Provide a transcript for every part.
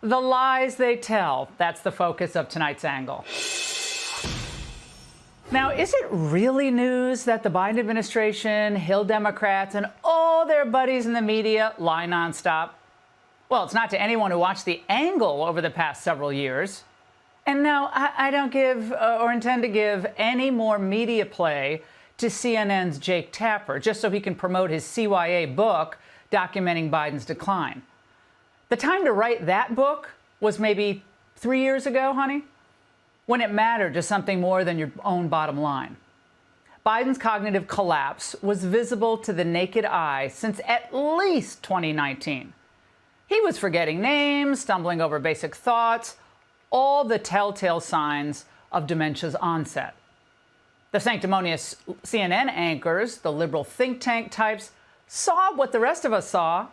the lies they tell. That's the focus of tonight's angle. Now, is it really news that the Biden administration, Hill Democrats, and all their buddies in the media lie nonstop? Well, it's not to anyone who watched The Angle over the past several years. And no, I don't give or intend to give any more media play to CNN's Jake Tapper, just so he can promote his CYA book documenting Biden's decline. The time to write that book was maybe 3 years ago, honey, when it mattered to something more than your own bottom line. Biden's cognitive collapse was visible to the naked eye since at least 2019. He was forgetting names, stumbling over basic thoughts, all the telltale signs of dementia's onset. The sanctimonious CNN anchors, the liberal think tank types, saw what the rest of us saw.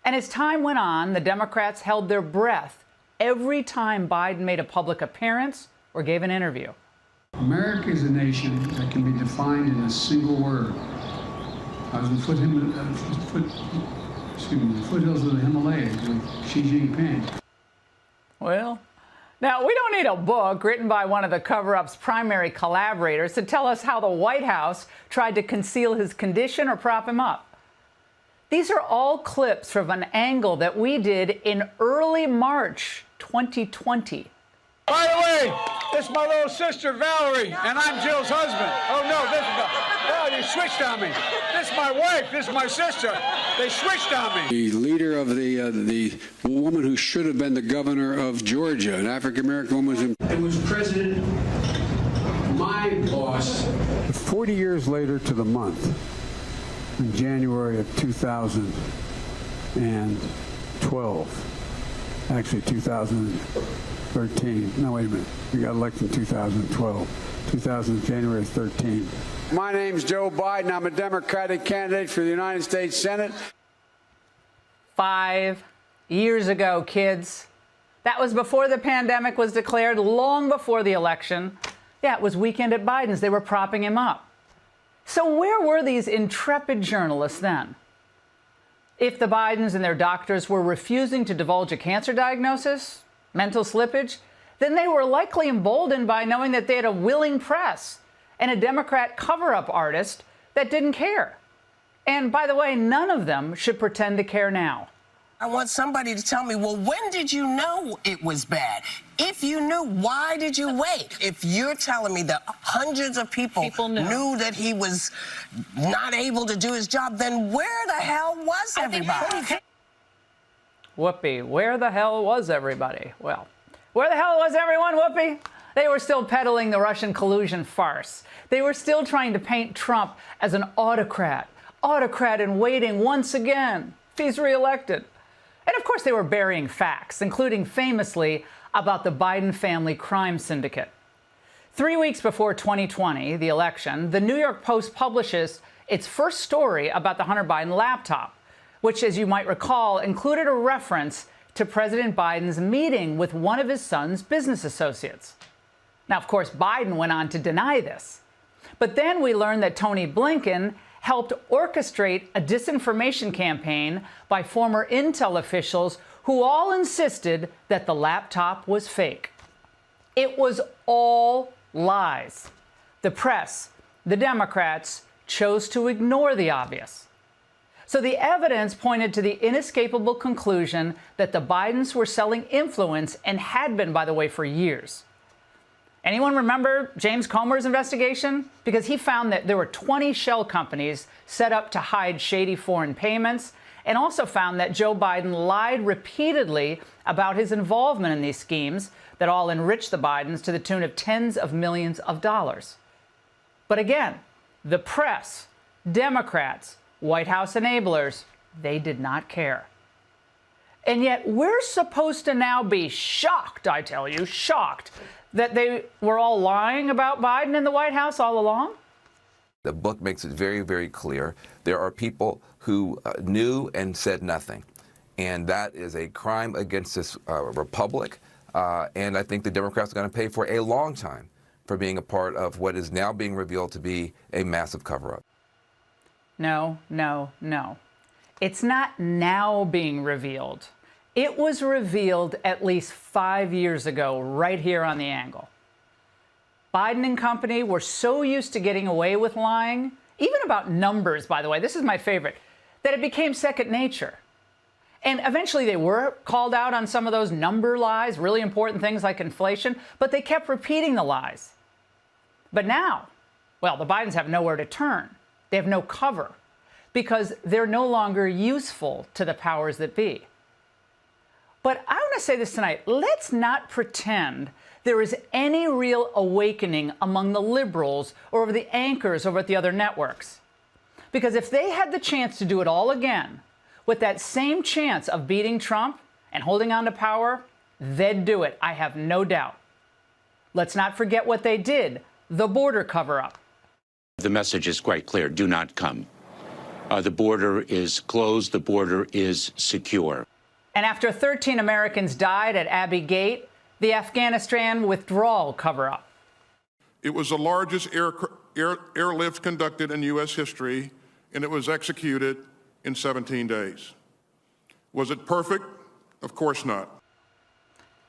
And as time went on, the Democrats held their breath every time Biden made a public appearance or gave an interview. America is a nation that can be defined in a single word. I was in the foothills of the Himalayas with Xi Jinping. Well, now, we don't need a book written by one of the cover-up's primary collaborators to tell us how the White House tried to conceal his condition or prop him up. These are all clips from an angle that we did in early March 2020. By the way, this is my little sister, Valerie, and I'm Jill's husband. Oh, no, you switched on me. This is my wife. This is my sister. They switched on me. The leader of the woman who should have been the governor of Georgia, an African-American woman. It was President, my boss. 40 years later to the month, in January of 2012, actually 2013. No, wait a minute. We got elected in 2012. January 13. My name's Joe Biden. I'm a Democratic candidate for the United States Senate. 5 years ago, kids. That was before the pandemic was declared, long before the election. Yeah, it was weekend at Biden's. They were propping him up. So where were these intrepid journalists then? If the Bidens and their doctors were refusing to divulge a cancer diagnosis, mental slippage, then they were likely emboldened by knowing that they had a willing press and a Democrat cover-up artist that didn't care. And by the way, none of them should pretend to care now. I want somebody to tell me, well, when did you know it was bad? If you knew, why did you wait? If you're telling me that hundreds of people knew that he was not able to do his job, then where the hell was everybody? Whoopee, where the hell was everybody? Well, where the hell was everyone, Whoopee? They were still peddling the Russian collusion farce. They were still trying to paint Trump as an autocrat in waiting once again, if he's reelected. And of course, they were burying facts, including famously about the Biden family crime syndicate. 3 weeks before 2020, the election, the New York Post publishes its first story about the Hunter Biden laptop, which, as you might recall, included a reference to President Biden's meeting with one of his son's business associates. Now, of course, Biden went on to deny this. But then we learned that Tony Blinken helped orchestrate a disinformation campaign by former intel officials who all insisted that the laptop was fake. It was all lies. The press, the Democrats, chose to ignore the obvious. So the evidence pointed to the inescapable conclusion that the Bidens were selling influence and had been, by the way, for years. Anyone remember James Comer's investigation? Because he found that there were 20 shell companies set up to hide shady foreign payments, and also found that Joe Biden lied repeatedly about his involvement in these schemes that all enriched the Bidens to the tune of tens of millions of dollars. But again, the press, Democrats, White House enablers, they did not care. And yet we're supposed to now be shocked, I tell you, shocked, that they were all lying about Biden in the White House all along? The book makes it very, very clear. There are people who knew and said nothing. And that is a crime against this republic. And I think the Democrats are going to pay for a long time for being a part of what is now being revealed to be a massive cover-up. No, no, no. It's not now being revealed. It was revealed at least 5 years ago, right here on The Angle. Biden and company were so used to getting away with lying, even about numbers, by the way, this is my favorite, that it became second nature. And eventually they were called out on some of those number lies, really important things like inflation, but they kept repeating the lies. But now, well, the Bidens have nowhere to turn. They have no cover because they're no longer useful to the powers that be. But I want to say this tonight. Let's not pretend there is any real awakening among the liberals or the anchors over at the other networks. Because if they had the chance to do it all again, with that same chance of beating Trump and holding on to power, they'd do it, I have no doubt. Let's not forget what they did, the border cover-up. The message is quite clear. Do not come. The border is closed. The border is secure. And after 13 Americans died at Abbey Gate, the Afghanistan withdrawal cover-up. It was the largest airlift conducted in U.S. history, and it was executed in 17 days. Was it perfect? Of course not.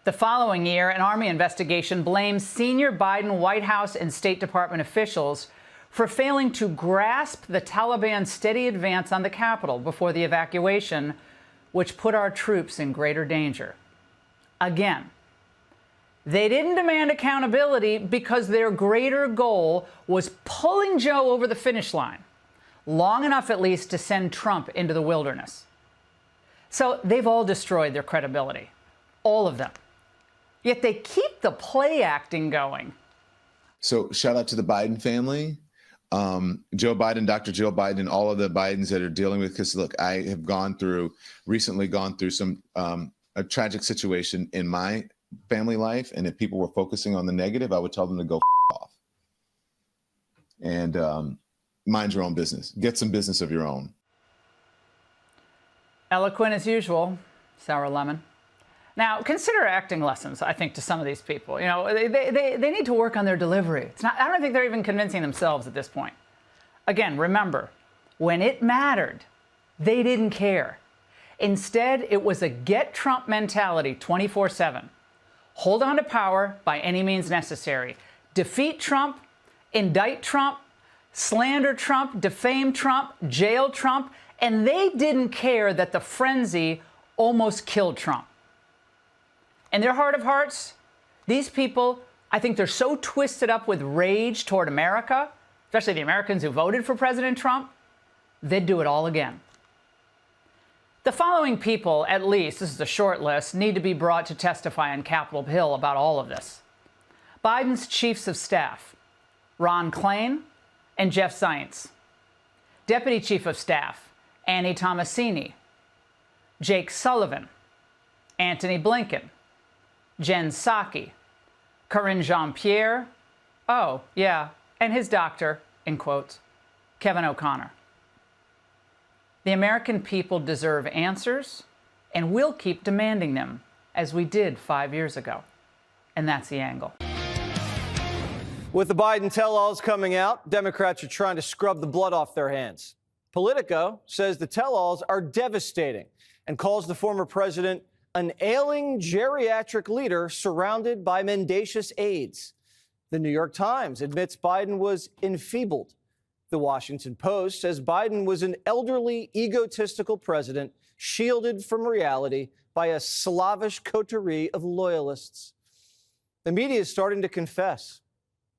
The following year, an Army investigation blames senior Biden White House and State Department officials for failing to grasp the Taliban's steady advance on the Capitol before the evacuation, which put our troops in greater danger. Again, they didn't demand accountability because their greater goal was pulling Joe over the finish line, long enough at least to send Trump into the wilderness. So they've all destroyed their credibility, all of them. Yet they keep the play acting going. So shout out to the Biden family, Joe Biden, Dr. Jill Biden, and all of the Bidens that are dealing with, because look, I have recently gone through some, a tragic situation in my family life. And if people were focusing on the negative, I would tell them to go off and mind your own business. Get some business of your own. Eloquent as usual, sour lemon. Now, consider acting lessons, I think, to some of these people. You know, they need to work on their delivery. It's not, I don't think they're even convincing themselves at this point. Again, remember, when it mattered, they didn't care. Instead, it was a get Trump mentality 24/7. Hold on to power by any means necessary. Defeat Trump, indict Trump, slander Trump, defame Trump, jail Trump, and they didn't care that the frenzy almost killed Trump. In their heart of hearts, these people, I think they're so twisted up with rage toward America, especially the Americans who voted for President Trump, they'd do it all again. The following people, at least, this is a short list, need to be brought to testify on Capitol Hill about all of this. Biden's chiefs of staff, Ron Klain and Jeff Zients. Deputy Chief of Staff, Annie Tomasini. Jake Sullivan. Antony Blinken. Jen Psaki, Karine Jean-Pierre, oh, yeah, and his doctor, in quotes, Kevin O'Connor. The American people deserve answers, and we'll keep demanding them, as we did 5 years ago. And that's The Angle. With the Biden tell-alls coming out, Democrats are trying to scrub the blood off their hands. Politico says the tell-alls are devastating and calls the former president an ailing geriatric leader surrounded by mendacious aides. The New York Times admits Biden was enfeebled. The Washington Post says Biden was an elderly, egotistical president shielded from reality by a slavish coterie of loyalists. The media is starting to confess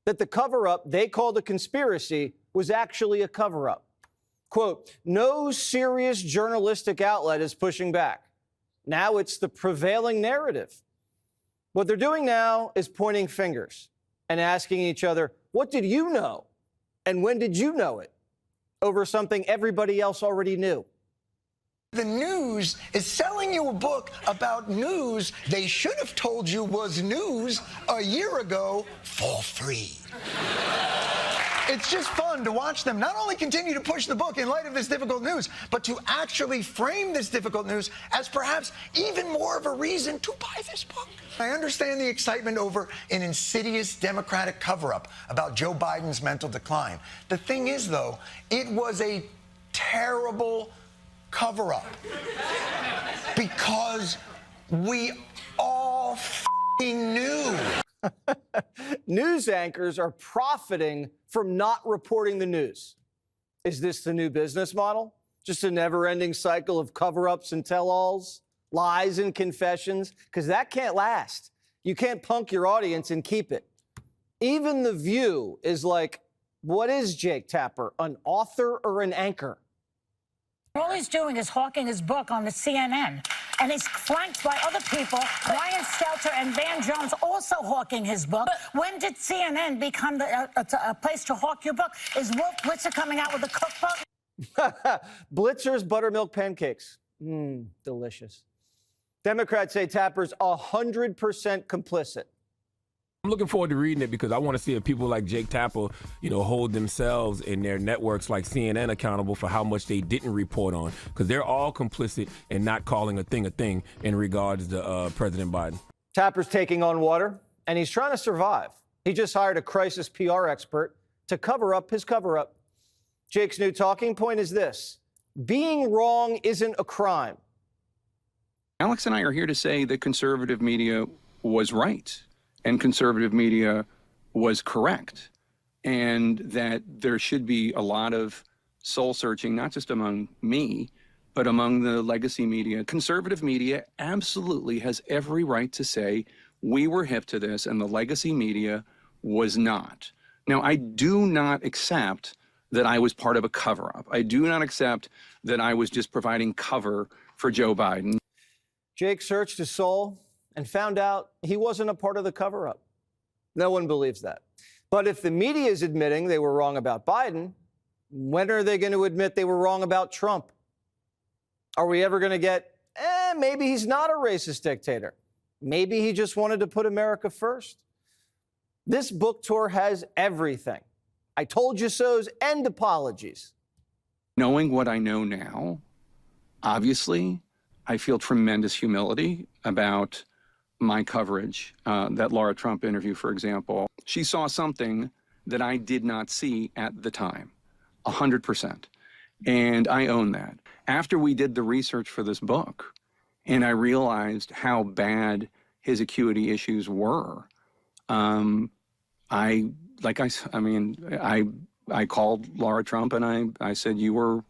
that the cover-up they called a conspiracy was actually a cover-up. Quote, no serious journalistic outlet is pushing back. Now it's the prevailing narrative. What they're doing now is pointing fingers and asking each other, what did you know? And when did you know it? Over something everybody else already knew. The news is selling you a book about news they should have told you was news a year ago for free. It's just fun to watch them not only continue to push the book in light of this difficult news, but to actually frame this difficult news as perhaps even more of a reason to buy this book. I understand the excitement over an insidious Democratic cover-up about Joe Biden's mental decline. The thing is, though, it was a terrible cover-up because We all knew. News anchors are profiting from not reporting the news. Is this the new business model? Just a never-ending cycle of cover-ups and tell-alls, lies and confessions? Because that can't last. You can't punk your audience and keep it. Even The View is like, what is Jake Tapper, an author or an anchor? All he's doing is hawking his book on the CNN, and he's flanked by other people, Ryan Stelter and Van Jones, also hawking his book. When did CNN become a place to hawk your book? Is Wolf Blitzer coming out with a cookbook? Blitzer's buttermilk pancakes. Delicious. Democrats say Tapper's 100% complicit. I'm looking forward to reading it because I want to see if people like Jake Tapper, hold themselves and their networks like CNN accountable for how much they didn't report on, because they're all complicit in not calling a thing in regards to President Biden. Tapper's taking on water, and he's trying to survive. He just hired a crisis PR expert to cover up his cover-up. Jake's new talking point is this: being wrong isn't a crime. Alex and I are here to say that conservative media was right and conservative media was correct, and that there should be a lot of soul searching, not just among me, but among the legacy media. Conservative media absolutely has every right to say we were hip to this and the legacy media was not. Now, I do not accept that I was part of a cover-up. I do not accept that I was just providing cover for Joe Biden. Jake searched his soul and found out he wasn't a part of the cover-up. No one believes that. But if the media is admitting they were wrong about Biden, when are they going to admit they were wrong about Trump? Are we ever going to get, maybe he's not a racist dictator. Maybe he just wanted to put America first. This book tour has everything. I told you so's and apologies. Knowing what I know now, obviously, I feel tremendous humility about my coverage. That Laura Trump interview, for example, she saw something that I did not see at the time, 100%. And I own that. After we did the research for this book, and I realized how bad his acuity issues were, I called Laura Trump and I said, you were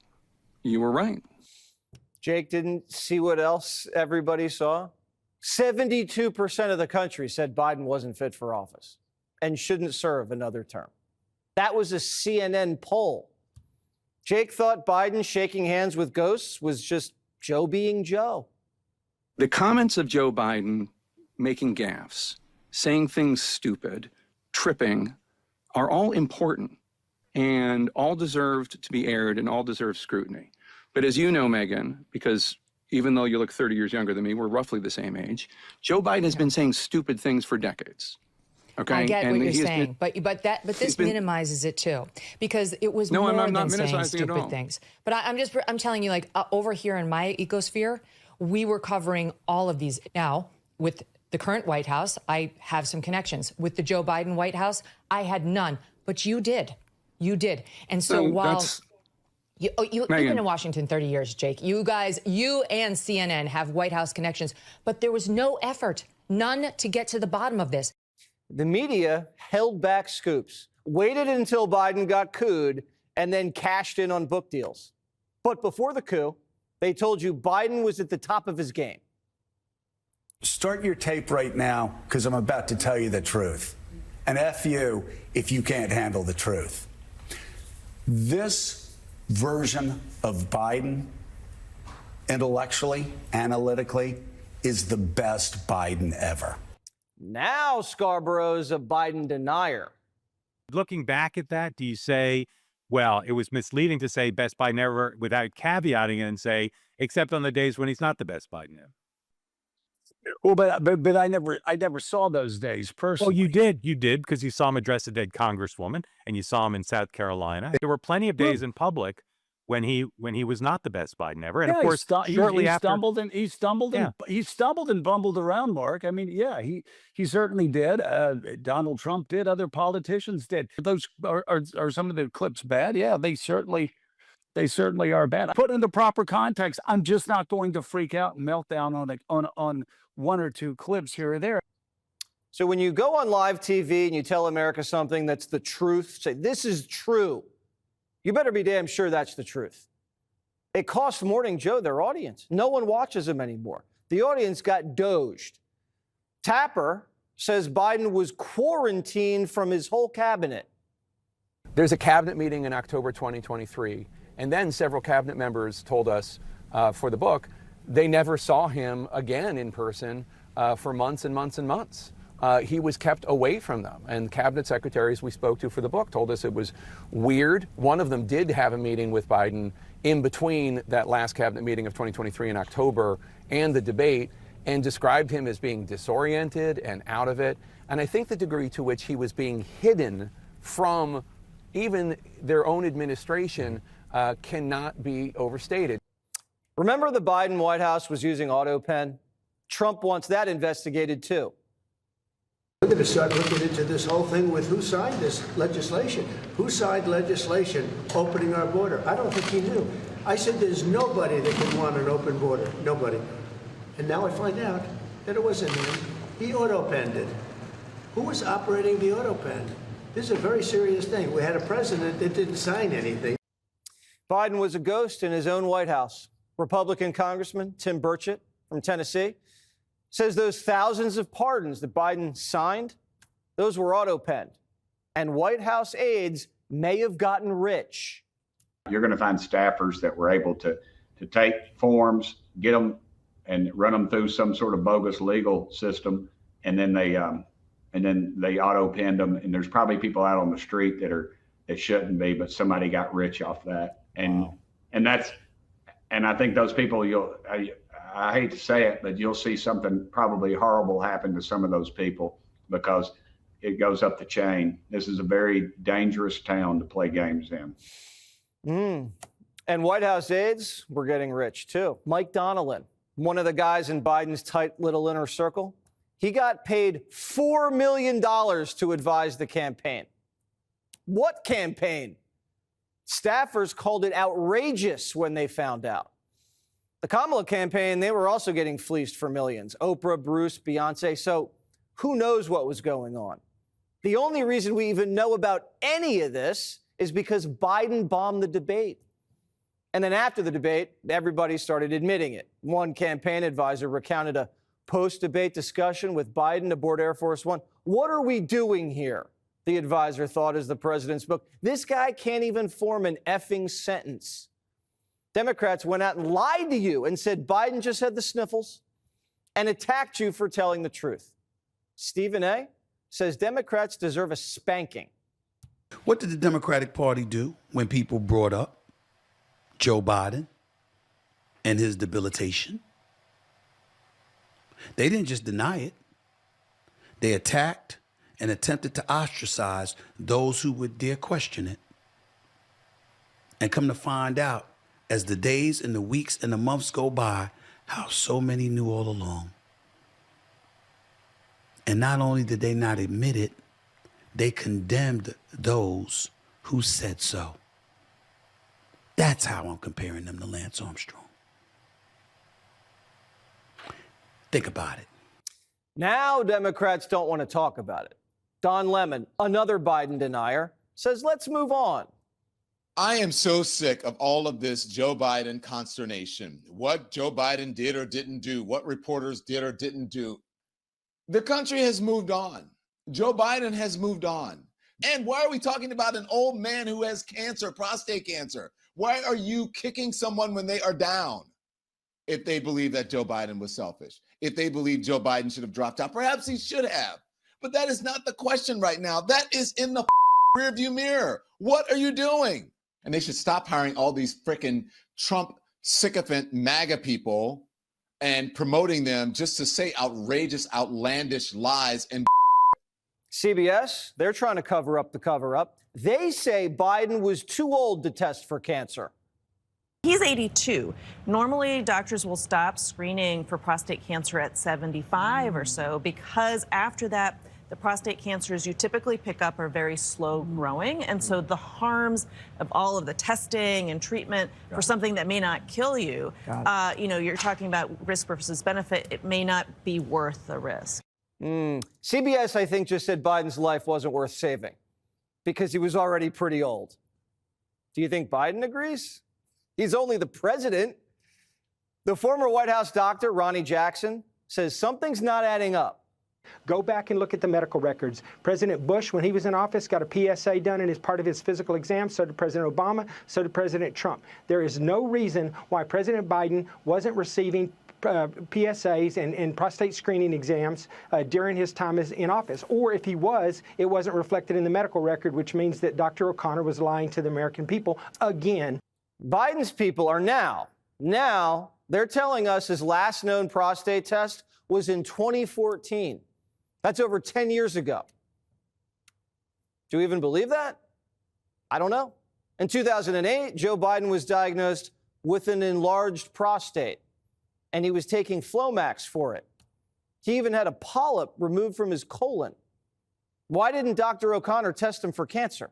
right. Jake didn't see what else everybody saw. 72% of the country said Biden wasn't fit for office and shouldn't serve another term. That was a CNN poll. Jake thought Biden shaking hands with ghosts was just Joe being Joe. The comments of Joe Biden making gaffes, saying things stupid, tripping, are all important and all deserved to be aired and all deserve scrutiny. But as you know, Megan, because even though you look 30 years younger than me, we're roughly the same age, Joe Biden has been saying stupid things for decades. Okay? I get what you're saying, but this minimizes it too, because it was more than saying stupid things. But I'm telling you, like over here in my ecosphere, we were covering all of these. Now with the current White House, I have some connections. With the Joe Biden White House, I had none, but you did, and so while. You've been in Washington 30 years, Jake. You guys, you and CNN have White House connections, but there was no effort, none, to get to the bottom of this. The media held back scoops, waited until Biden got cooed, and then cashed in on book deals. But before the coup, they told you Biden was at the top of his game. Start your tape right now, because I'm about to tell you the truth. And F you if you can't handle the truth. This version of Biden, intellectually, analytically, is the best Biden ever. Now Scarborough's a Biden denier. Looking back at that, do you say, well, it was misleading to say best Biden ever without caveating it and say, except on the days when he's not the best Biden ever? Well, but I never saw those days personally. Well, you did, because you saw him address a dead congresswoman and you saw him in South Carolina. There were plenty of days in public when he was not the best Biden ever. And of course, shortly after, he stumbled and bumbled around, Mark. I mean, yeah, he certainly did. Donald Trump did. Other politicians did. Those are some of the clips bad? Yeah, they certainly are bad. Put in the proper context. I'm just not going to freak out and melt down on one or two clips here or there. So when you go on live TV and you tell America something that's the truth, say, this is true, you better be damn sure that's the truth. It costs Morning Joe their audience. No one watches them anymore. The audience got doged. Tapper says Biden was quarantined from his whole cabinet. There's a cabinet meeting in October 2023, and then several cabinet members told us for the book they never saw him again in person for months and months and months. He was kept away from them, and cabinet secretaries we spoke to for the book told us it was weird. One of them did have a meeting with Biden in between that last cabinet meeting of 2023 in October and the debate, and described him as being disoriented and out of it. And I think the degree to which he was being hidden from even their own administration cannot be overstated. Remember the Biden White House was using autopen? Trump wants that investigated too. We're going to start looking into this whole thing with who signed this legislation. Who signed legislation opening our border? I don't think he knew. I said there's nobody that can want an open border. Nobody. And now I find out that it wasn't him. He autopenned it. Who was operating the autopen? This is a very serious thing. We had a president that didn't sign anything. Biden was a ghost in his own White House. Republican Congressman Tim Burchett from Tennessee says those thousands of pardons that Biden signed, those were autopenned. And White House aides may have gotten rich. You're going to find staffers that were able to take forms, get them, and run them through some sort of bogus legal system, and then they auto-penned them. And there's probably people out on the street that shouldn't be, but somebody got rich off that. And wow. and I think those people, I hate to say it, but you'll see something probably horrible happen to some of those people because it goes up the chain. This is a very dangerous town to play games in. And White House aides were getting rich too. Mike Donnellan, one of the guys in Biden's tight little inner circle, he got paid $4 million to advise the campaign. What campaign? Staffers called it outrageous when they found out. The Kamala campaign, they were also getting fleeced for millions. Oprah, Bruce, Beyonce. So who knows what was going on? The only reason we even know about any of this is because Biden bombed the debate. And then after the debate, everybody started admitting it. One campaign advisor recounted a post-debate discussion with Biden aboard Air Force One. What are we doing here? The advisor thought as the president spoke. This guy can't even form an effing sentence. Democrats went out and lied to you and said Biden just had the sniffles and attacked you for telling the truth. Stephen A. says Democrats deserve a spanking. What did the Democratic Party do when people brought up Joe Biden and his debilitation? They didn't just deny it. They attacked and attempted to ostracize those who would dare question it. And come to find out, as the days and the weeks and the months go by, how so many knew all along. And not only did they not admit it, they condemned those who said so. That's how I'm comparing them to Lance Armstrong. Think about it. Now Democrats don't want to talk about it. Don Lemon, another Biden denier, says let's move on. I am so sick of all of this Joe Biden consternation. What Joe Biden did or didn't do, what reporters did or didn't do. The country has moved on. Joe Biden has moved on. And why are we talking about an old man who has cancer, prostate cancer? Why are you kicking someone when they are down? If they believe that Joe Biden was selfish, if they believe Joe Biden should have dropped out, perhaps he should have. But that is not the question right now. That is in the rearview mirror. What are you doing? And they should stop hiring all these frickin' Trump sycophant MAGA people and promoting them just to say outrageous, outlandish lies and CBS, they're trying to cover up the cover-up. They say Biden was too old to test for cancer. He's 82. Normally, doctors will stop screening for prostate cancer at 75 or so because after that, the prostate cancers you typically pick up are very slow growing. And so the harms of all of the testing and treatment for something that may not kill you, you're talking about risk versus benefit. It may not be worth the risk. CBS, I think, just said Biden's life wasn't worth saving because he was already pretty old. Do you think Biden agrees? He's only the president. The former White House doctor, Ronnie Jackson, says something's not adding up. Go back and look at the medical records. President Bush, when he was in office, got a PSA done and as part of his physical exam. So did President Obama. So did President Trump. There is no reason why President Biden wasn't receiving PSAs and prostate screening exams during his time in office. Or if he was, it wasn't reflected in the medical record, which means that Dr. O'Connor was lying to the American people again. Biden's people are now they're telling us his last known prostate test was in 2014. That's over 10 years ago. Do you even believe that? I don't know. In 2008, Joe Biden was diagnosed with an enlarged prostate, and he was taking Flomax for it. He even had a polyp removed from his colon. Why didn't Dr. O'Connor test him for cancer?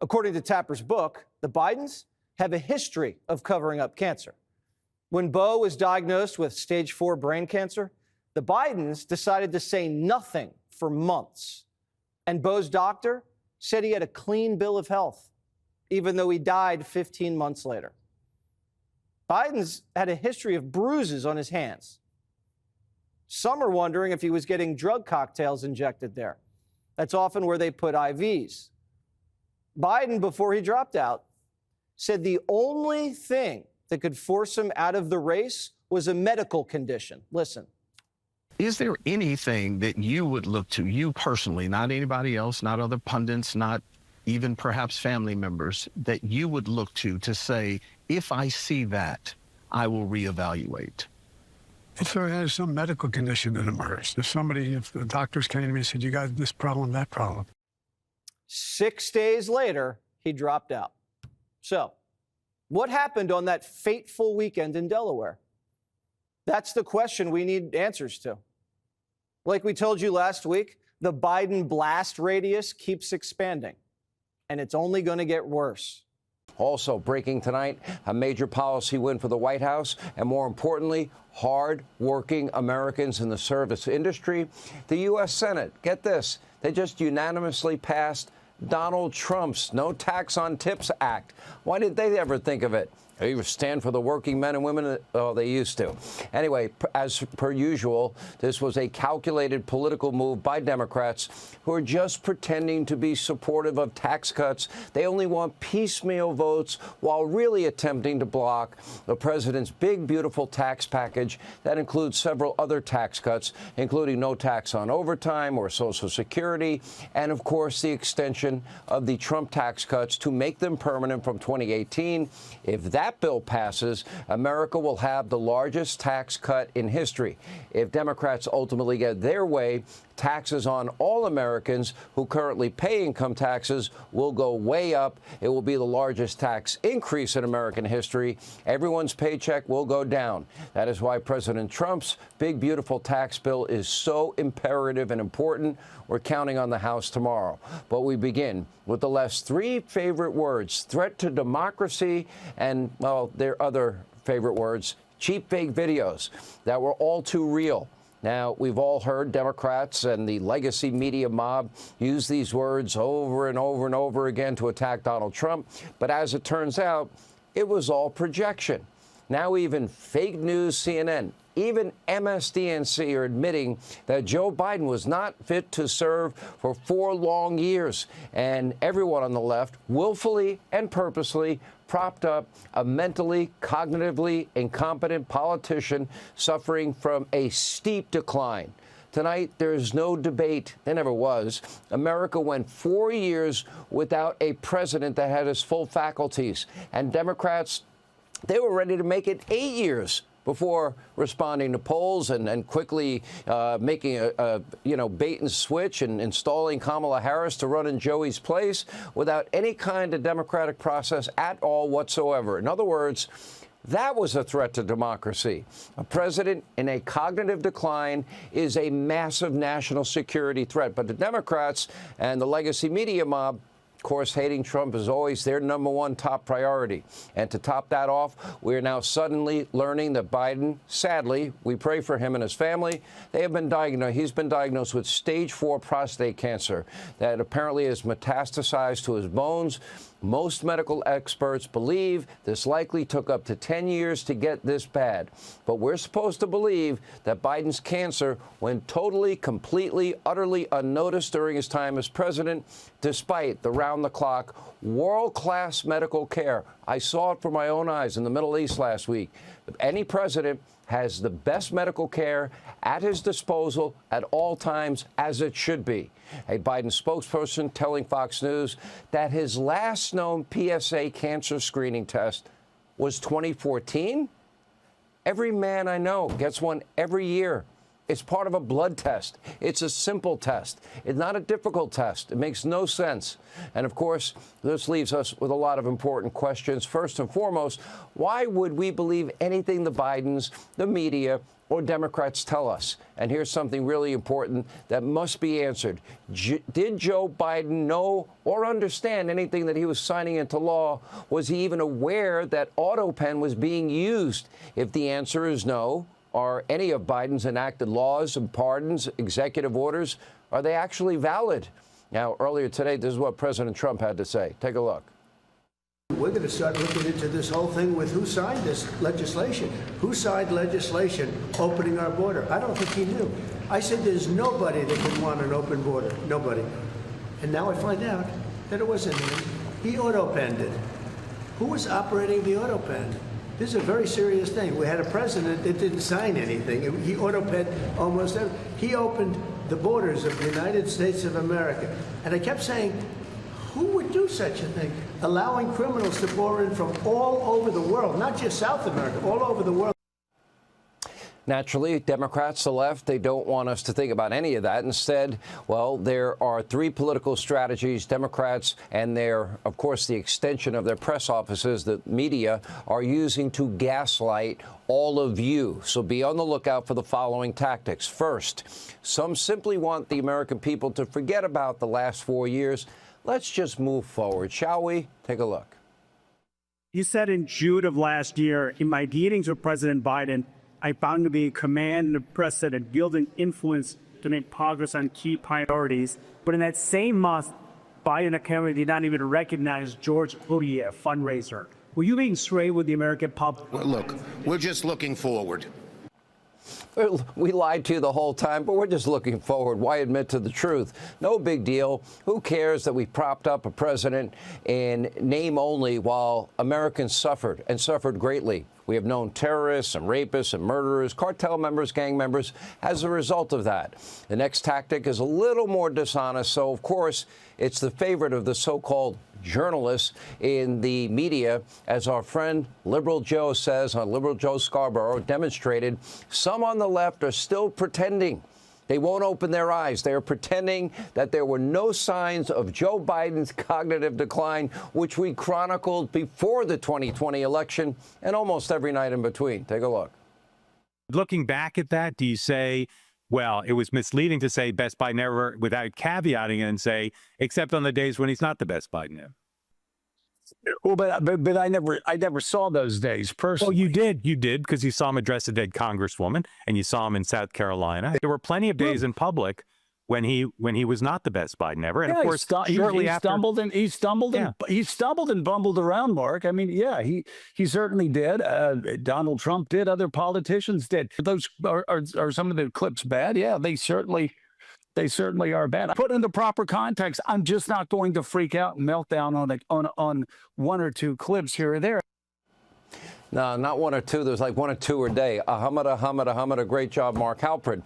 According to Tapper's book, the Bidens have a history of covering up cancer. When Beau was diagnosed with stage 4 brain cancer, the Bidens decided to say nothing for months. And Beau's doctor said he had a clean bill of health, even though he died 15 months later. Biden's had a history of bruises on his hands. Some are wondering if he was getting drug cocktails injected there. That's often where they put IVs. Biden, before he dropped out, said the only thing that could force him out of the race was a medical condition. Listen. Is there anything that you would look to, you personally, not anybody else, not other pundits, not even perhaps family members, that you would look to say, if I see that, I will reevaluate? If there has some medical condition that emerged, if the doctors came to me and said, you got this problem, that problem. 6 days later, he dropped out. So, what happened on that fateful weekend in Delaware? That's the question we need answers to. Like we told you last week, the Biden blast radius keeps expanding, and it's only going to get worse. Also breaking tonight, a major policy win for the White House, and more importantly, hard-working Americans in the service industry. The U.S. Senate, get this, they just unanimously passed Donald Trump's No Tax on Tips Act. Why did they ever think of it? They stand for the working men and women. Oh, they used to. Anyway, as per usual, this was a calculated political move by Democrats who are just pretending to be supportive of tax cuts. They only want piecemeal votes while really attempting to block the president's big, beautiful tax package that includes several other tax cuts, including no tax on overtime or Social Security, and, of course, the extension of the Trump tax cuts to make them permanent from 2018. If that bill passes, America will have the largest tax cut in history. If Democrats ultimately get their way, taxes on all Americans who currently pay income taxes will go way up. It will be the largest tax increase in American history. Everyone's paycheck will go down. That is why President Trump's big, beautiful tax bill is so imperative and important. We're counting on the House tomorrow. But we begin with the left's three favorite words: threat to democracy and, well, their other favorite words, cheap, fake videos that were all too real. Now, we've all heard Democrats and the legacy media mob use these words over and over and over again to attack Donald Trump. But as it turns out, it was all projection. Now even fake news CNN, even MSDNC are admitting that Joe Biden was not fit to serve for 4 long years. And everyone on the left willfully and purposely propped up a mentally, cognitively incompetent politician suffering from a steep decline. Tonight, there is no debate. There never was. America went 4 years without a president that had his full faculties. And Democrats, they were ready to make it 8 years before responding to polls and quickly making a bait and switch and installing Kamala Harris to run in Joey's place without any kind of democratic process at all whatsoever. In other words, That was a threat to democracy. A president in a cognitive decline is a massive national security threat. But the Democrats and the legacy media mob, of course, hating Trump is always their #1 top priority. And to top that off, we are now suddenly learning that Biden, sadly, we pray for him and his family, he's been diagnosed with stage 4 prostate cancer that apparently has metastasized to his bones. Most medical experts believe this likely took up to 10 years to get this bad. But we're supposed to believe that Biden's cancer went totally, completely, utterly unnoticed during his time as president, despite the round-the-clock, world-class medical care. I saw it for my own eyes in the Middle East last week. Any president has the best medical care at his disposal at all times, as it should be. A Biden spokesperson telling Fox News that his last known PSA cancer screening test was 2014. Every man I know gets one every year. It's part of a blood test. It's a simple test. It's not a difficult test. It makes no sense. And of course, this leaves us with a lot of important questions. First and foremost, why would we believe anything the Bidens, the media, or Democrats tell us? And here's something really important that must be answered. Did Joe Biden know or understand anything that he was signing into law? Was he even aware that autopen was being used? If the answer is no, are any of Biden's enacted laws and pardons, executive orders, are they actually valid? Now, earlier today, this is what President Trump had to say. Take a look. We're going to start looking into this whole thing with who signed this legislation. Who signed legislation opening our border? I don't think he knew. I said there's nobody that can want an open border. Nobody. And now I find out that it wasn't him. He auto-penned it. Who was operating the auto-pen? This is a very serious thing. We had a president that didn't sign anything. He auto-penned almost everything. He opened the borders of the United States of America. And I kept saying, who would do such a thing? Allowing criminals to pour in from all over the world, not just South America, all over the world. Naturally, Democrats, the left, they don't want us to think about any of that. Instead, well, there are 3 political strategies Democrats and of course, the extension of their press offices, the media, are using to gaslight all of you. So be on the lookout for the following tactics. First, some simply want the American people to forget about the last 4 years. Let's just move forward, shall we? Take a look. You said in June of last year, in my meetings with President Biden, I found to be a command in the press that had building influence to make progress on key priorities. But in that same month, Biden apparently did not even recognize George Cloutier, a fundraiser. Were you being straight with the American public? Well, look, we're just looking forward. We lied to you the whole time, but we're just looking forward. Why admit to the truth? No big deal. Who cares that we propped up a president in name only while Americans suffered, and suffered greatly? We have known terrorists and rapists and murderers, cartel members, gang members as a result of that. The next tactic is a little more dishonest, so of course it's the favorite of the so-called journalists in the media. As our friend Liberal Joe says, Liberal Joe Scarborough demonstrated, some on the left are still pretending. They won't open their eyes. They are pretending that there were no signs of Joe Biden's cognitive decline, which we chronicled before the 2020 election and almost every night in between. Take a look. Looking back at that, do you say, well, it was misleading to say best Biden ever without caveating it and say, except on the days when he's not the best Biden ever? Well, but I never saw those days personally. Well, you did, because you saw him address a dead congresswoman, and you saw him in South Carolina. There were plenty of days in public when he was not the best Biden ever, and of course, shortly after, he stumbled and bumbled around. Mark, I mean, yeah, he certainly did. Donald Trump did. Other politicians did. Those are some of the clips bad? Yeah, they certainly are bad. Put in the proper context. I'm just not going to freak out and melt down on 1 or 2 clips here or there. No, not 1 or 2. There's like 1 or 2 a day. Ahumada. Great job, Mark Halpern.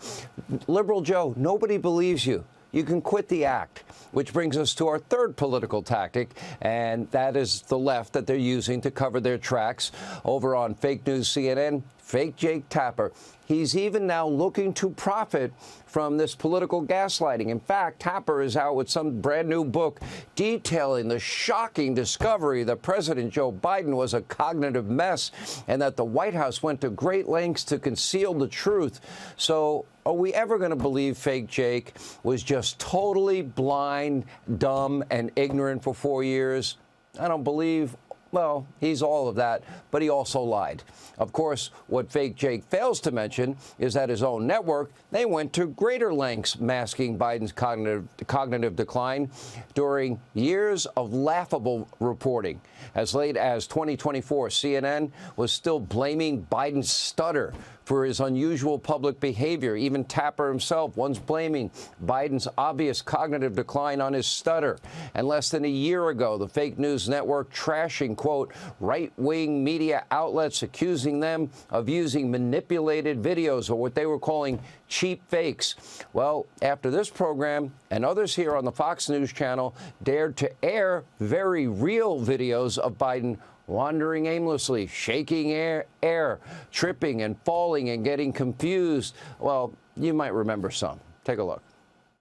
Liberal Joe, nobody believes you. You can quit the act, which brings us to our third political tactic, and that is the left that they're using to cover their tracks over on fake news CNN. fake Jake Tapper. He's even now looking to profit from this political gaslighting. In fact, Tapper is out with some brand new book detailing the shocking discovery that President Joe Biden was a cognitive mess and that the White House went to great lengths to conceal the truth. So are we ever going to believe fake Jake was just totally blind, dumb, and ignorant for 4 years? I don't believe. Well, he's all of that, but he also lied. Of course, what fake Jake fails to mention is that his own network, they went to greater lengths masking Biden's cognitive decline during years of laughable reporting. As late as 2024, CNN was still blaming Biden's stutter for his unusual public behavior. Even Tapper himself once blaming Biden's obvious cognitive decline on his stutter. And less than a year ago, the fake news network trashing, quote, right-wing media outlets, accusing them of using manipulated videos, or what they were calling cheap fakes. Well, after this program and others here on the Fox News channel dared to air very real videos of Biden wandering aimlessly, shaking air, tripping and falling and getting confused. Well, you might remember some. Take a look.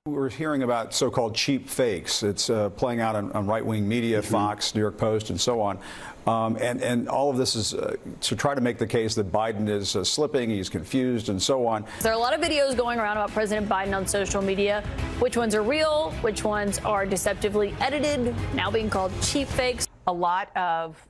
We're hearing about so-called cheap fakes. It's playing out on right-wing media, Fox, New York Post, and so on. And all of this is to try to make the case that Biden is slipping, he's confused, and so on. There are a lot of videos going around about President Biden on social media. Which ones are real? Which ones are deceptively edited, now being called cheap fakes? A lot of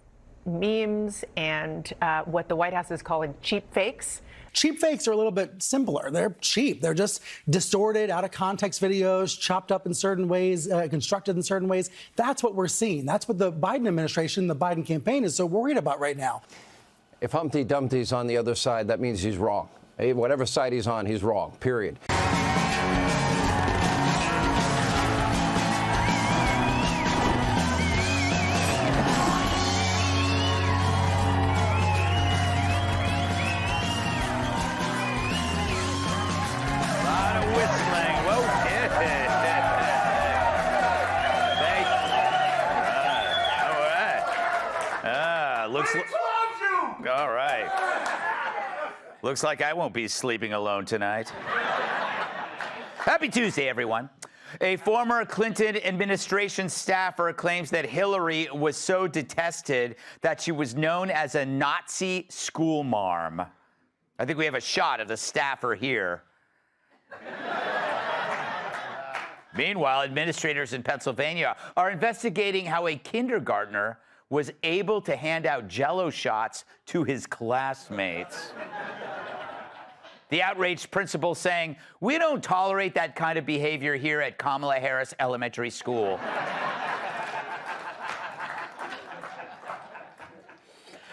memes and what the White House is calling cheap fakes. Cheap fakes are a little bit simpler. They're cheap. They're just distorted, out of context videos, chopped up in certain ways, constructed in certain ways. That's what we're seeing. That's what the Biden administration, the Biden campaign is so worried about right now. If Humpty Dumpty's on the other side, that means he's wrong. Whatever side he's on, he's wrong, period. All right. Looks like I won't be sleeping alone tonight. Happy Tuesday, everyone. A former Clinton administration staffer claims that Hillary was so detested that she was known as a Nazi school marm. I think we have a shot of the staffer here. Meanwhile, administrators in Pennsylvania are investigating how a kindergartner was able to hand out Jell-O shots to his classmates. The outraged principal saying, "We don't tolerate that kind of behavior here at Kamala Harris Elementary School."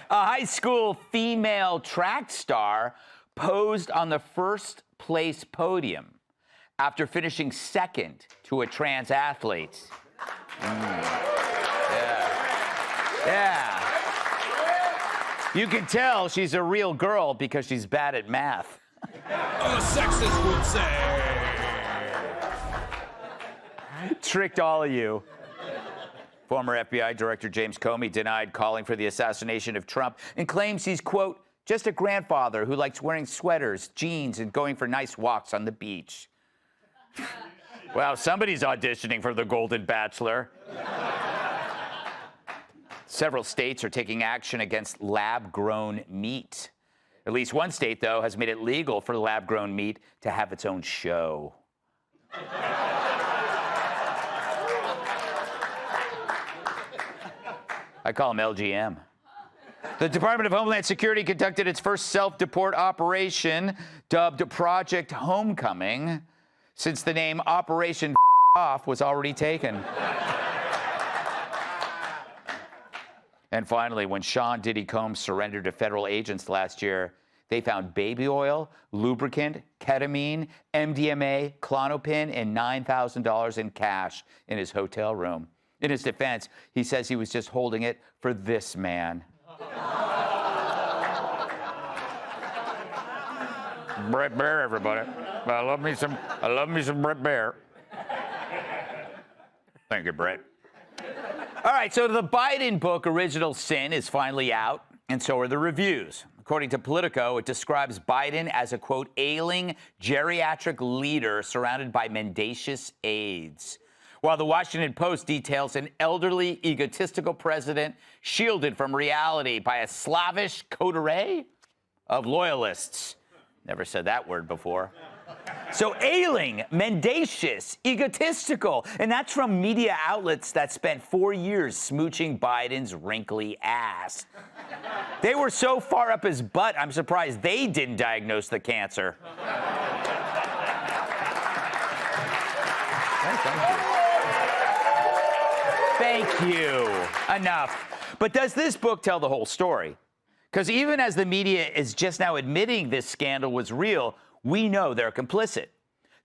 A high school female track star posed on the first place podium after finishing second to a trans athlete. Yeah. You can tell she's a real girl because she's bad at math. A sexist would say. Tricked all of you. Former FBI Director James Comey denied calling for the assassination of Trump and claims he's, quote, just a grandfather who likes wearing sweaters, jeans, and going for nice walks on the beach. Wow, somebody's auditioning for the Golden Bachelor. Several states are taking action against lab-grown meat. At least one state, though, has made it legal for lab-grown meat to have its own show. I call him LGM. The Department of Homeland Security conducted its first self-deport operation, dubbed Project Homecoming, since the name Operation Off was already taken. And finally, when Sean Diddy Combs surrendered to federal agents last year, they found baby oil, lubricant, ketamine, MDMA, Klonopin, and $9,000 in cash in his hotel room. In his defense, he says he was just holding it for this man. Brett Baer, everybody. I love me some Brett Baer. Thank you, Brett. All right, so the Biden book, Original Sin, is finally out, and so are the reviews. According to Politico, it describes Biden as a, quote, ailing geriatric leader surrounded by mendacious aides. While the Washington Post details an elderly, egotistical president shielded from reality by a Slavish coterie of loyalists. Never said that word before. So ailing, mendacious, egotistical, and that's from media outlets that spent 4 years smooching Biden's wrinkly ass. They were so far up his butt, I'm surprised they didn't diagnose the cancer. Thank you. Enough. But does this book tell the whole story? Because even as the media is just now admitting this scandal was real, we know they're complicit.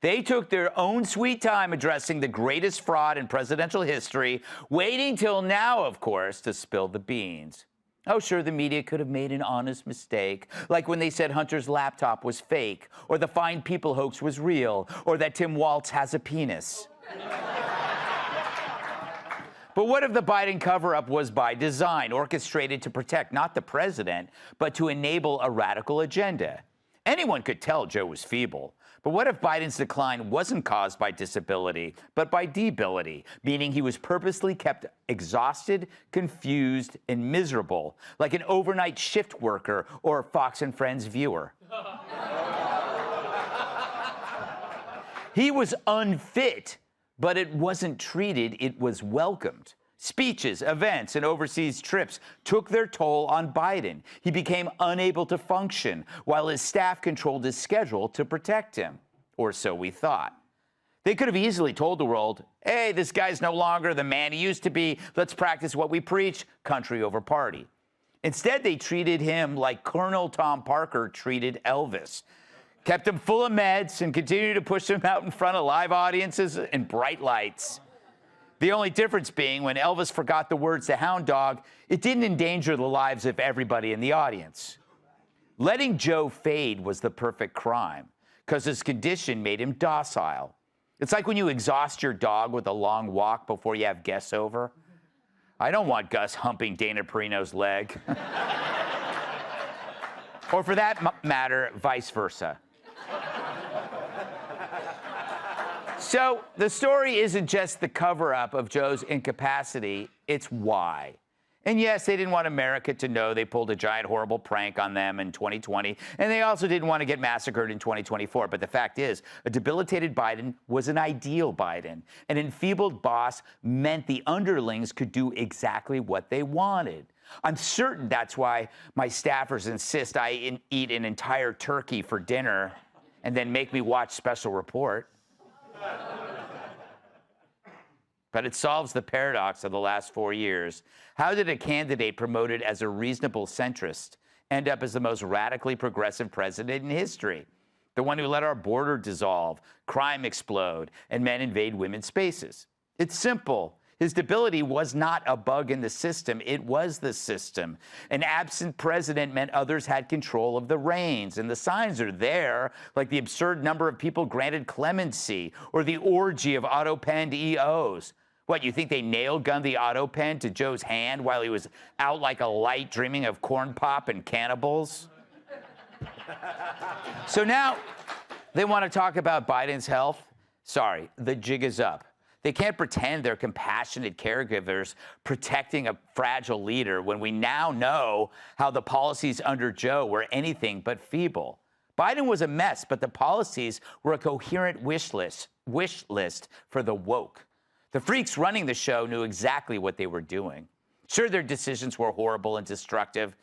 They took their own sweet time addressing the greatest fraud in presidential history, waiting till now, of course, to spill the beans. Oh, sure, the media could have made an honest mistake, like when they said Hunter's laptop was fake, or the Fine People hoax was real, or that Tim Walz has a penis. But what if the Biden cover-up was by design, orchestrated to protect not the president, but to enable a radical agenda? Anyone could tell Joe was feeble. But what if Biden's decline wasn't caused by disability, but by debility, meaning he was purposely kept exhausted, confused, and miserable, like an overnight shift worker or a Fox and Friends viewer? He was unfit, but it wasn't treated, it was welcomed. Speeches, events, and overseas trips took their toll on Biden. He became unable to function while his staff controlled his schedule to protect him, or so we thought. They could have easily told the world, hey, this guy's no longer the man he used to be. Let's practice what we preach, country over party. Instead, they treated him like Colonel Tom Parker treated Elvis. Kept him full of meds and continued to push him out in front of live audiences and bright lights. The only difference being when Elvis forgot the words to Hound Dog, it didn't endanger the lives of everybody in the audience. Letting Joe fade was the perfect crime because his condition made him docile. It's like when you exhaust your dog with a long walk before you have guests over. I don't want Gus humping Dana Perino's leg. Or for that matter, vice versa. So the story isn't just the cover-up of Joe's incapacity, it's why. And yes, they didn't want America to know they pulled a giant, horrible prank on them in 2020, and they also didn't want to get massacred in 2024. But the fact is, a debilitated Biden was an ideal Biden. An enfeebled boss meant the underlings could do exactly what they wanted. I'm certain that's why my staffers insist I eat an entire turkey for dinner and then make me watch Special Report. But it solves the paradox of the last 4 years. How did a candidate promoted as a reasonable centrist end up as the most radically progressive president in history? The one who let our border dissolve, crime explode, and men invade women's spaces. It's simple. His debility was not a bug in the system, it was the system. An absent president meant others had control of the reins, and the signs are there, like the absurd number of people granted clemency, or the orgy of auto-penned EOs. What, you think they nail-gunned the auto-pen to Joe's hand while he was out like a light dreaming of corn pop and cannibals? So now they want to talk about Biden's health? Sorry, the jig is up. They can't pretend they're compassionate caregivers protecting a fragile leader when we now know how the policies under Joe were anything but feeble. Biden was a mess, but the policies were a coherent wish list for the woke. The freaks running the show knew exactly what they were doing. Sure, their decisions were horrible and destructive,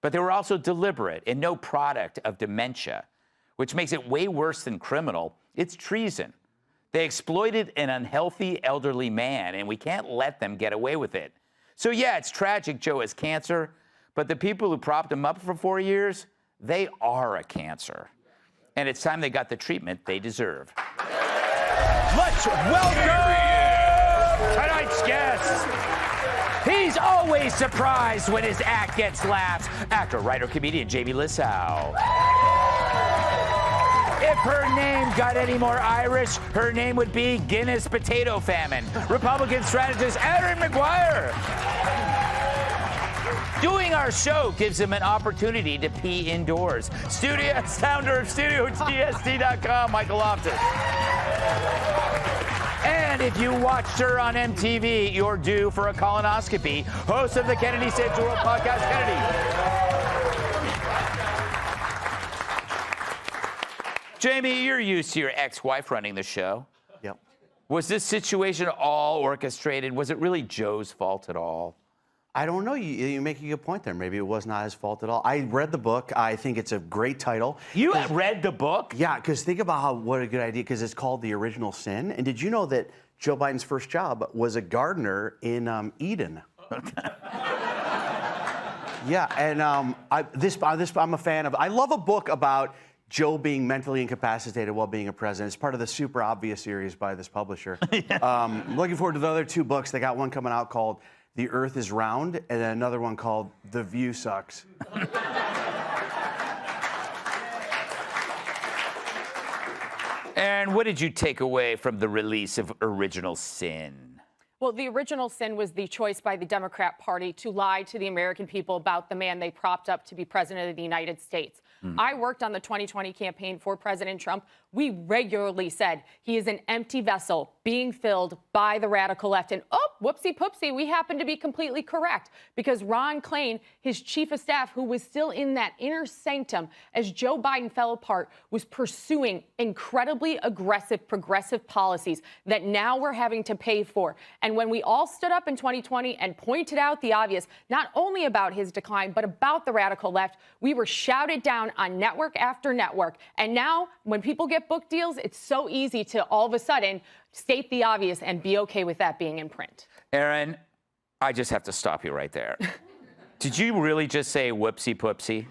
but they were also deliberate and no product of dementia, which makes it way worse than criminal. It's treason. They exploited an unhealthy elderly man, and we can't let them get away with it. So yeah, it's tragic Joe has cancer, but the people who propped him up for 4 years, they are a cancer. And it's time they got the treatment they deserve. Let's welcome tonight's guest. He's always surprised when his act gets laughs. Actor, writer, comedian Jamie Lissow. If her name got any more Irish, her name would be Guinness Potato Famine. Republican strategist Aaron McGuire. Doing our show gives him an opportunity to pee indoors. Founder of StudioTSD.com, Michael Loftus. And if you watched her on MTV, you're due for a colonoscopy. Host of the Kennedy Saves the World podcast, Kennedy. Jamie, you're used to your ex-wife running the show. Yep. Was this situation all orchestrated? Was it really Joe's fault at all? I don't know. You make a good point there. Maybe it was not his fault at all. I read the book. I think it's a great title. You read the book? Yeah, because think about what a good idea, because it's called The Original Sin. And did you know that Joe Biden's first job was a gardener in Eden? Yeah, and I'm a fan of. I love a book about Joe being mentally incapacitated while being a president. It's part of the Super Obvious series by this publisher. I'm looking forward to the other two books. They got one coming out called The Earth is Round, and then another one called The View Sucks. And what did you take away from the release of Original Sin? Well, the original sin was the choice by the Democrat Party to lie to the American people about the man they propped up to be president of the United States. I worked on the 2020 campaign for President Trump. We regularly said he is an empty vessel being filled by the radical left. And oh, whoopsie poopsie, we happen to be completely correct, because Ron Klain, his chief of staff, who was still in that inner sanctum as Joe Biden fell apart, was pursuing incredibly aggressive progressive policies that now we're having to pay for. And when we all stood up in 2020 and pointed out the obvious, not only about his decline, but about the radical left, we were shouted down on network after network. And now when people get book deals, it's so easy to all of a sudden state the obvious and be okay with that being in print. Aaron, I just have to stop you right there. Did you really just say whoopsie poopsie?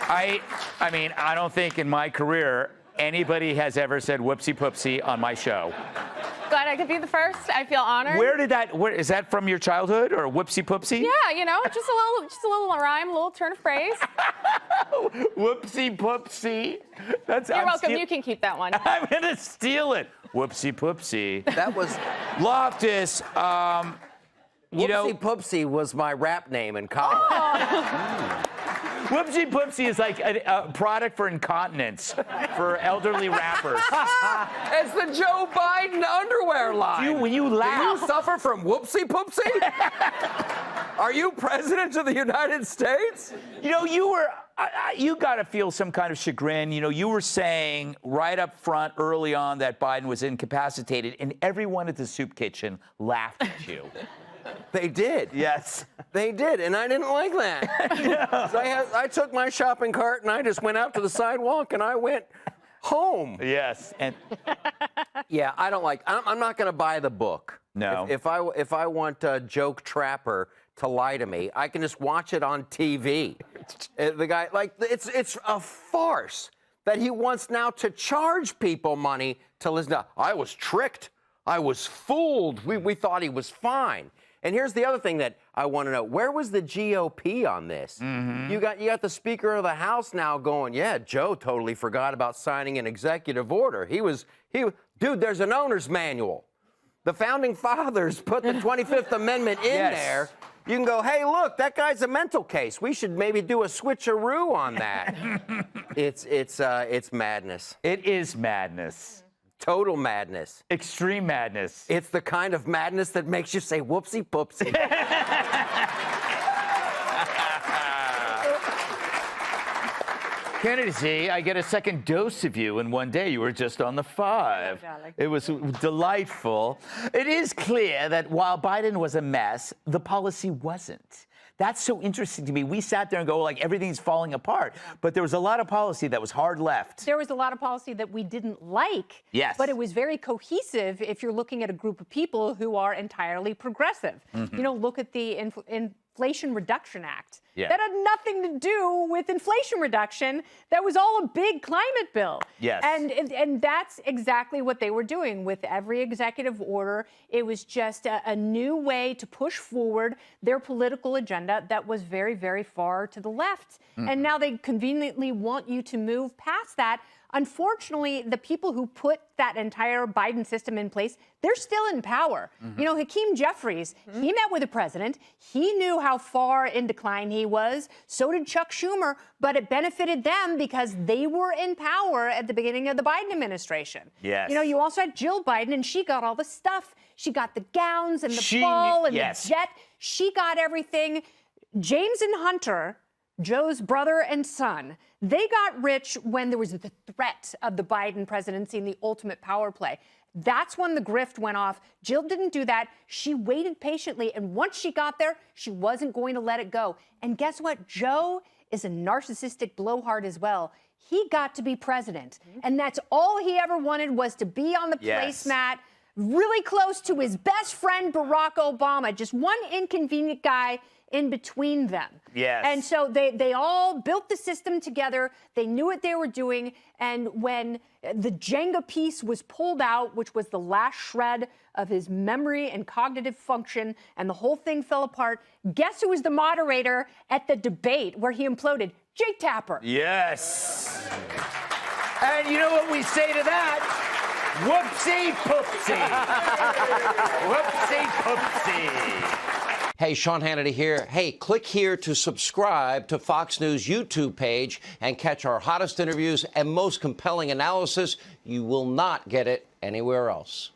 I mean, I don't think in my career anybody has ever said whoopsie poopsie on my show. Glad I could be the first. I feel honored. Where is that from your childhood, or whoopsie poopsie? Yeah, you know, just a little rhyme, a little turn of phrase. Whoopsie poopsie. You're welcome. You can keep that one. I'm gonna steal it. Whoopsie poopsie. That was Loftus. Whoopsie Poopsie was my rap name in college. Oh. Whoopsie Poopsie is like a product for incontinence for elderly rappers. It's the Joe Biden underwear line. When you laugh. Do you suffer from Whoopsie Poopsie? Are you president of the United States? You know, you got to feel some kind of chagrin. You know, you were saying right up front early on that Biden was incapacitated, and everyone at the soup kitchen laughed at you. They did. Yes. They did, and I didn't like that. Yeah. So I took my shopping cart and I just went out to the sidewalk and I went home. Yes. And yeah, I don't like. I'm not going to buy the book. No. If I want a joke trapper to lie to me, I can just watch it on TV. The guy, like, it's a farce that he wants now to charge people money to listen to. I was tricked. I was fooled. We thought he was fine. And here's the other thing that I want to know. Where was the GOP on this? Mm-hmm. You got the Speaker of the House now going, yeah, Joe totally forgot about signing an executive order. Dude, there's an owner's manual. The Founding Fathers put the 25th Amendment in there. You can go, hey, look, that guy's a mental case. We should maybe do a switcheroo on that. It's madness. It is madness. Total madness. Extreme madness. It's the kind of madness that makes you say whoopsie poopsie. Kennedy, I get a second dose of you in one day. You were just on the 5. It was delightful. It is clear that while Biden was a mess, the policy wasn't. That's so interesting to me. We sat there and go, like, everything's falling apart. But there was a lot of policy that was hard left. There was a lot of policy that we didn't like. Yes. But it was very cohesive if you're looking at a group of people who are entirely progressive. Mm-hmm. You know, look at the Inflation Reduction Act. Yeah. That had nothing to do with inflation reduction. That was all a big climate bill. Yes. And that's exactly what they were doing with every executive order. It was just a new way to push forward their political agenda that was very, very far to the left. And now they conveniently want you to move past that Unfortunately, the people who put that entire Biden system in place, they're still in power. You know, Hakeem Jeffries, he met with the president. He knew how far in decline he was. So did Chuck Schumer, but it benefited them because they were in power at the beginning of the Biden administration. Yes. You know, you also had Jill Biden, and she got all the stuff. She got the gowns and the ball and the jet. She got everything. James and Hunter, Joe's brother and son, they got rich when there was the threat of the Biden presidency and the ultimate power play. That's when the grift went off. Jill didn't do that. She waited patiently, and once she got there, she wasn't going to let it go. And guess what? Joe is a narcissistic blowhard as well. He got to be president, and that's all he ever wanted, was to be on the placemat, really close to his best friend, Barack Obama, just one inconvenient guy in between them. Yes. And so they all built the system together. They knew what they were doing. And when the Jenga piece was pulled out, which was the last shred of his memory and cognitive function, and the whole thing fell apart, guess who was the moderator at the debate where he imploded? Jake Tapper. Yes. And you know what we say to that? Whoopsie poopsie. Whoopsie poopsie. Hey, Sean Hannity here. Hey, click here to subscribe to Fox News YouTube page and catch our hottest interviews and most compelling analysis. You will not get it anywhere else.